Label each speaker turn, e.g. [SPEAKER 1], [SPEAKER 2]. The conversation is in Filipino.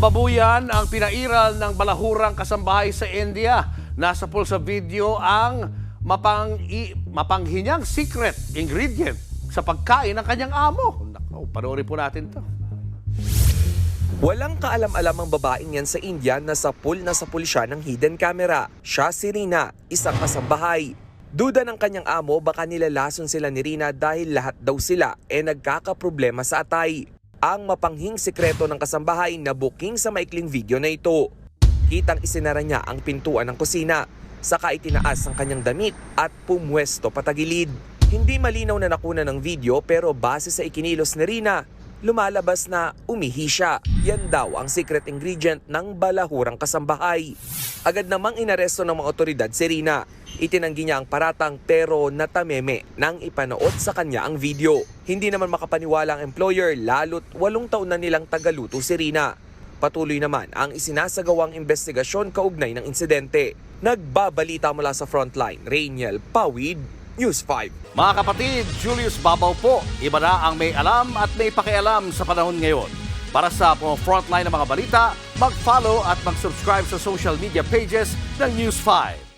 [SPEAKER 1] Kababuyan ang pinairal ng balahurang kasambahay sa India. Nasa pool sa video ang mapanghinyang secret ingredient sa pagkain ng kanyang amo. Naku, panoorin po natin to.
[SPEAKER 2] Walang kaalam-alam ang babaeng yan sa India na sa pool siya ng hidden camera. Siya si Rina, isang kasambahay. Duda ng kanyang amo baka nilalason sila ni Rina dahil lahat daw sila nagkakaproblema sa atay. Ang mapanghing sekreto ng kasambahay na booking sa maikling video na ito. Kitang isinara niya ang pintuan ng kusina, saka itinaas ang kanyang damit at pumwesto patagilid. Hindi malinaw na nakuna ng video pero base sa ikinilos ni Rina, lumalabas na umihi siya. Yan daw ang secret ingredient ng balahurang kasambahay. Agad namang inaresto ng mga otoridad si Rina. Itinanggi niya ang paratang pero natameme nang ipanood sa kanya ang video. Hindi naman makapaniwala ang employer lalo't 8 taon na nilang tagaluto si Rina. Patuloy naman ang isinasagawang investigasyon kaugnay ng insidente. Nagbabalita mula sa Frontline, Rainiel Pawid, News 5.
[SPEAKER 1] Mga kapatid, Julius Babaw po. Iba na ang may alam at may pakialam sa panahon ngayon. Para sa frontline ng mga balita, mag-follow at mag-subscribe sa social media pages ng News 5.